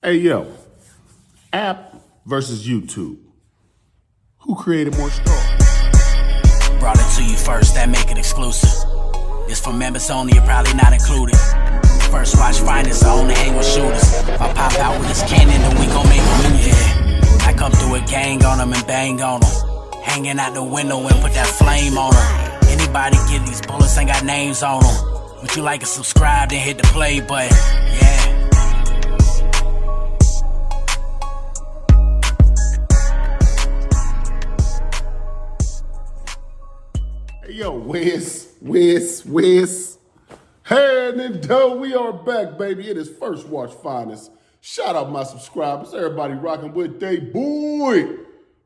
Hey, yo, app versus YouTube. Who created more stars? Brought it to you first, that make it exclusive. It's for members only, you're probably not included. First watch finest, I only hang with shooters. If I pop out with this cannon, then we gon' make a movie. Yeah. I come through a gang on them and bang on them. Hanging out the window and put that flame on them. Anybody get these bullets ain't got names on them. Would you like to subscribe, then hit the play button? Yeah. Hey, yo, Wiz. Hey, Nintendo, we are back, baby. It is First Watch Finest. Shout out my subscribers. Everybody rocking with they boy.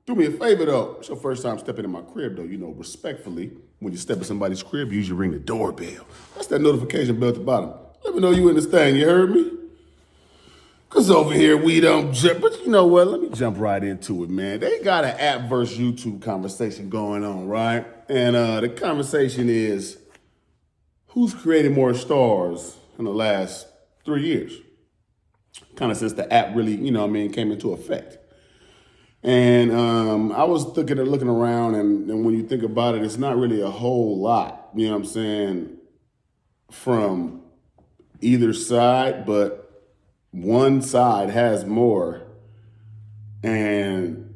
Do me a favor, though. It's your first time stepping in my crib, though. You know, respectfully, when you step in somebody's crib, you usually ring the doorbell. That's that notification bell at the bottom. Let me know you in this thing, you heard me? Because over here, we don't jump. But you know what? Let me jump right into it, man. They got an app versus YouTube conversation going on, right? And the conversation is, who's created more stars in the last 3 years? Kind of since the app really, came into effect. And I was looking around, and when you think about it, it's not really a whole lot, you know what I'm saying, from either side, but one side has more, and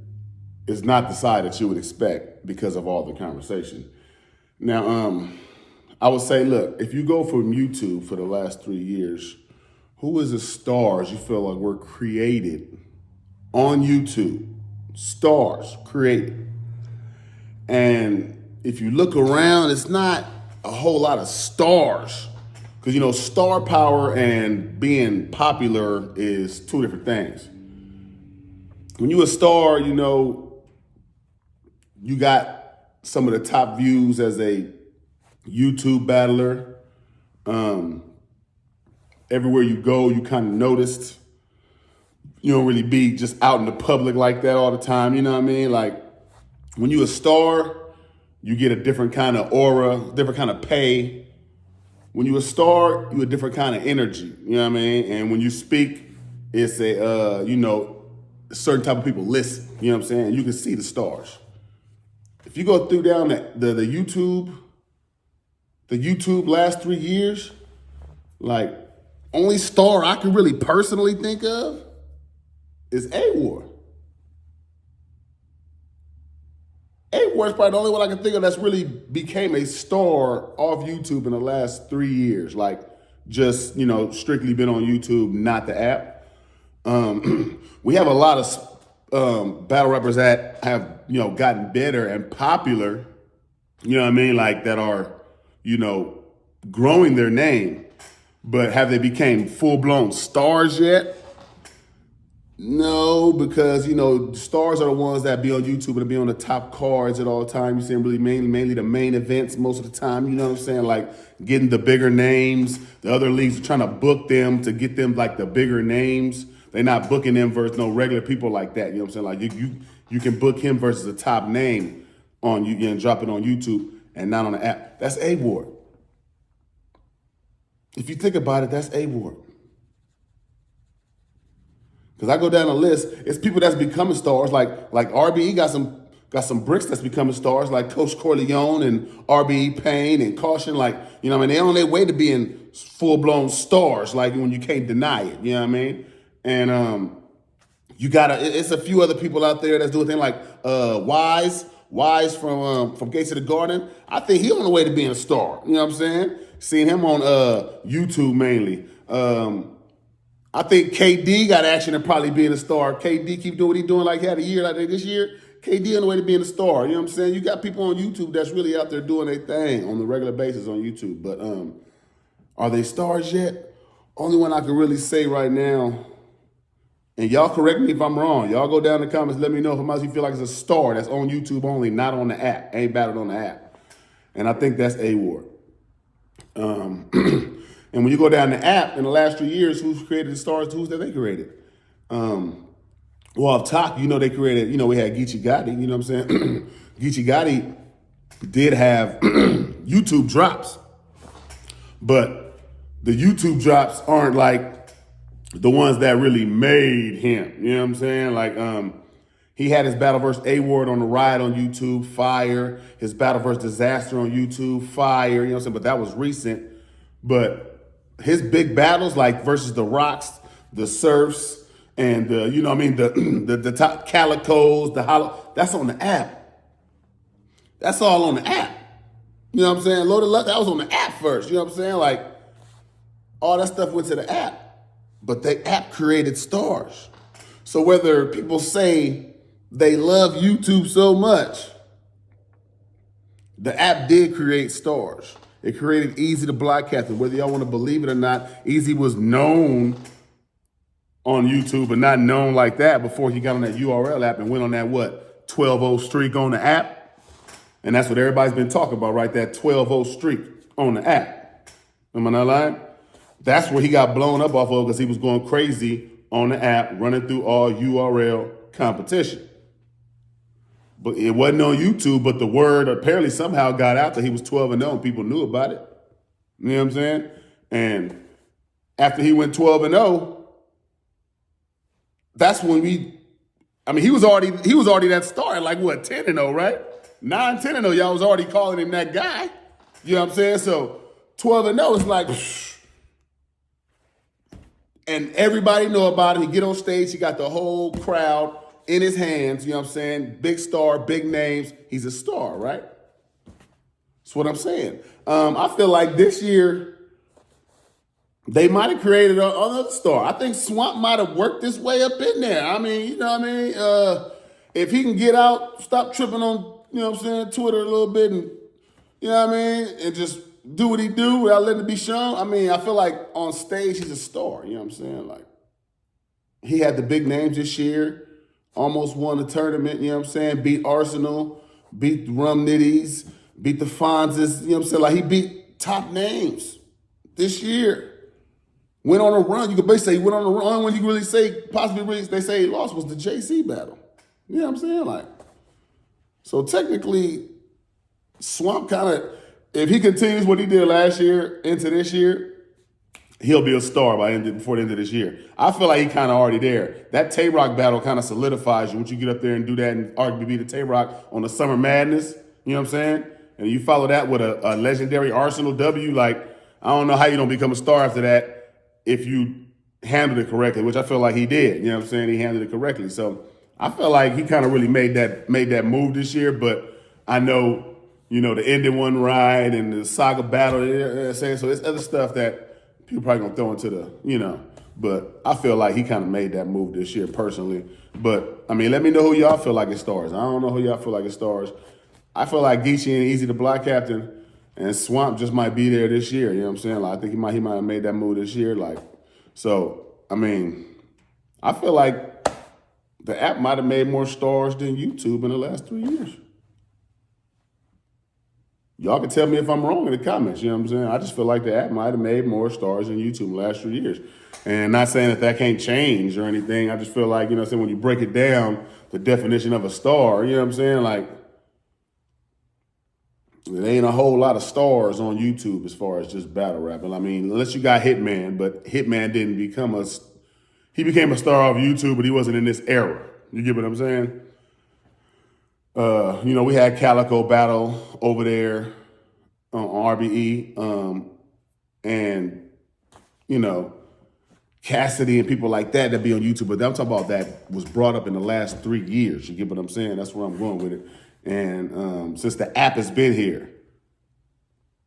it's not the side that you would expect because of all the conversation. Now, I would say, look, if you go from YouTube for the last 3 years, who is the stars you feel like were created on YouTube? Stars created. And if you look around, it's not a whole lot of stars. Because, star power and being popular is two different things. When you're a star, you got some of the top views as a YouTube battler. Everywhere you go, you kind of noticed. You don't really be just out in the public like that all the time, you know what I mean? Like, when you're a star, you get a different kind of aura, different kind of pay. When you're a star, you're a different kind of energy, you know what I mean? And when you speak, it's a certain type of people listen, you know what I'm saying? You can see the stars. If you go through down the YouTube last 3 years, like, only star I can really personally think of is A-War. A-War is probably the only one I can think of that's really became a star off YouTube in the last 3 years. Like, just, strictly been on YouTube, not the app. We have a lot of battle rappers that have, gotten better and popular, you know what I mean? Like, that are, growing their name. But have they became full-blown stars yet? No, because, stars are the ones that be on YouTube and be on the top cards at all times. You see them really mainly the main events most of the time, you know what I'm saying? Like, getting the bigger names. The other leagues are trying to book them to get them, like, the bigger names. They're not booking them versus no regular people like that, you know what I'm saying? Like, you can book him versus a top name on you and drop it on YouTube and not on the app. That's A-War. If you think about it, that's A-War. Because I go down the list, it's people that's becoming stars, like RBE got some bricks that's becoming stars, like Coach Corleone and RBE Payne and Caution, like, they're on their way to being full-blown stars, like when you can't deny it, you know what I mean? And it's a few other people out there that's doing things like Wise from Gates of the Garden. I think he's on the way to being a star, you know what I'm saying? Seeing him on YouTube mainly. I think KD got action of probably being a star. KD keep doing what he's doing like he had a year like this year. KD on the way to being a star. You know what I'm saying? You got people on YouTube that's really out there doing their thing on the regular basis on YouTube. But are they stars yet? Only one I can really say right now, and y'all correct me if I'm wrong. Y'all go down in the comments, let me know if I'm you feel like it's a star that's on YouTube only, not on the app. Ain't battled on the app. And I think that's A-War. And when you go down the app in the last 3 years, who's created the stars? Who's that they created? Well, off top, they created, we had Geechee Gotti, you know what I'm saying? Geechee Gotti did have YouTube drops, but the YouTube drops aren't like the ones that really made him. You know what I'm saying? Like, he had his Battle vs. A-Ward on the Ride on YouTube, fire. His Battle vs. Disaster on YouTube, fire. You know what I'm saying? But that was recent. But his big battles, like versus the Rocks, the Surfs, and you know what I mean, the top Calicos, the Hollow, that's on the app. That's all on the app. You know what I'm saying? Loaded Luck, that was on the app first. You know what I'm saying? Like, all that stuff went to the app. But the app created stars. So whether people say they love YouTube so much, the app did create stars. It created Easy the Block Captain. Whether y'all want to believe it or not, Easy was known on YouTube, but not known like that before he got on that URL app and went on that, 12-0 streak on the app? And that's what everybody's been talking about, right? That 12-0 streak on the app. Am I not lying? That's where he got blown up off of because he was going crazy on the app, running through all URL competition. But it wasn't on YouTube, but the word apparently somehow got out that he was 12-0 and people knew about it. You know what I'm saying? And after he went 12-0, that's when he was already that star, like 10-0, right? 9-10-0, y'all was already calling him that guy. You know what I'm saying? So 12-0 is like, and everybody know about him. He get on stage, he got the whole crowd in his hands, you know what I'm saying? Big star, big names. He's a star, right? That's what I'm saying. I feel like this year, they might have created another star. I think Swamp might have worked his way up in there. I mean, you know what I mean? If he can get out, stop tripping on, you know what I'm saying, Twitter a little bit and, you know what I mean? And just do what he do without letting it be shown. I mean, I feel like on stage, he's a star. You know what I'm saying? Like, he had the big names this year, almost won the tournament, you know what I'm saying? Beat Arsenal, beat the Rum Nitties, beat the Fonzes, you know what I'm saying? Like, he beat top names this year. Went on a run. You could basically say he went on a run when you really say, they say he lost was the JC battle. You know what I'm saying? Like, so technically, Swamp kind of, if he continues what he did last year into this year, he'll be a star before the end of this year. I feel like he kind of already there. That Tay-Rock battle kind of solidifies you once you get up there and do that and arguably beat the Tay-Rock on the Summer Madness. You know what I'm saying? And you follow that with a legendary Arsenal W. Like, I don't know how you don't become a star after that if you handled it correctly, which I feel like he did. You know what I'm saying? He handled it correctly. So I feel like he kind of really made that move this year. But I know, you know, the ending one ride and the saga battle, you know what I'm saying? So there's other stuff that people probably gonna throw into the, you know, but I feel like he kind of made that move this year personally. But I mean, let me know who y'all feel like is stars. I don't know who y'all feel like is stars. I feel like Geechee and Easy the Block Captain and Swamp just might be there this year. You know what I'm saying? Like, I think he might have made that move this year. Like, so I mean, I feel like the app might have made more stars than YouTube in the last 3 years. Y'all can tell me if I'm wrong in the comments, you know what I'm saying? I just feel like the app might have made more stars than YouTube in the last 3 years. And not saying that can't change or anything. I just feel like, you know what I'm saying, when you break it down, the definition of a star, you know what I'm saying? Like, there ain't a whole lot of stars on YouTube as far as just battle rapping. I mean, unless you got Hitman, but Hitman didn't become he became a star off YouTube, but he wasn't in this era. You get what I'm saying? You know, we had Calico battle over there on RBE, and, you know, Cassidy and people like that be on YouTube. But I'm talking about that was brought up in the last 3 years. You get what I'm saying? That's where I'm going with it. And since the app has been here,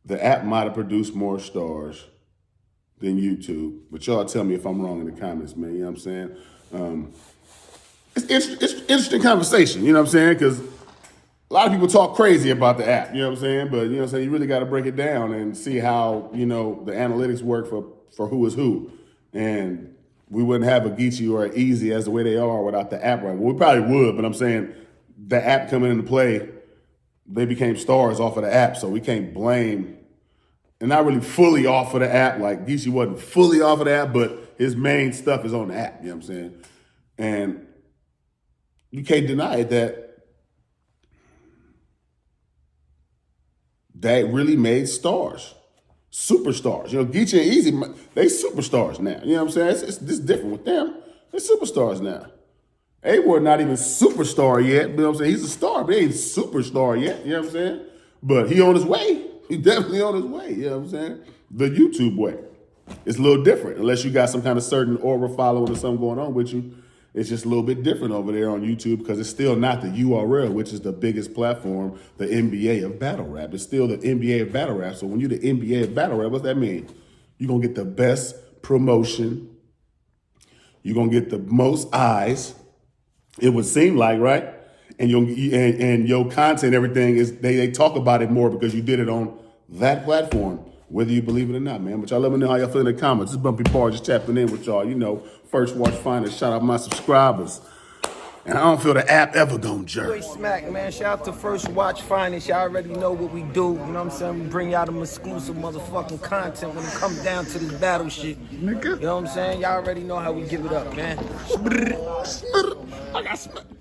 the app might have produced more stars than YouTube. But y'all tell me if I'm wrong in the comments, man. You know what I'm saying? It's interesting conversation, you know what I'm saying? Because a lot of people talk crazy about the app, you know what I'm saying? But, you know what I'm saying, you really got to break it down and see how, you know, the analytics work for who is who. And we wouldn't have a Geechee or an Easy as the way they are without the app right. Well, we probably would, but I'm saying the app coming into play, they became stars off of the app, so we can't blame, and not really fully off of the app, like Geechee wasn't fully off of the app, but his main stuff is on the app, you know what I'm saying? And you can't deny it that really made stars. superstars. You know, Geechee and Easy, they superstars now. You know what I'm saying? It's different with them. They're superstars now. A-Ward not even superstar yet. You know what I'm saying? He's a star, but he ain't superstar yet. You know what I'm saying? But he on his way. He definitely on his way. You know what I'm saying? The YouTube way. It's a little different. Unless you got some kind of certain aura following or something going on with you. It's just a little bit different over there on YouTube because it's still not the URL, which is the biggest platform, the NBA of battle rap. It's still the NBA of battle rap. So when you're the NBA of battle rap, what's that mean? You're going to get the best promotion. You're going to get the most eyes, it would seem like, right? And your content, everything, is they talk about it more because you did it on that platform, whether you believe it or not, man. But y'all let me know how y'all feel in the comments. This is Bumpy Barz just tapping in with y'all. You know, First Watch Finest. Shout out my subscribers. And I don't feel the app ever gonna jerk. Smack, man. Shout out to First Watch Finest. Y'all already know what we do. You know what I'm saying? We bring y'all them exclusive motherfucking content when it comes down to this battle shit. Nigga. You know what I'm saying? Y'all already know how we give it up, man. I got smacked.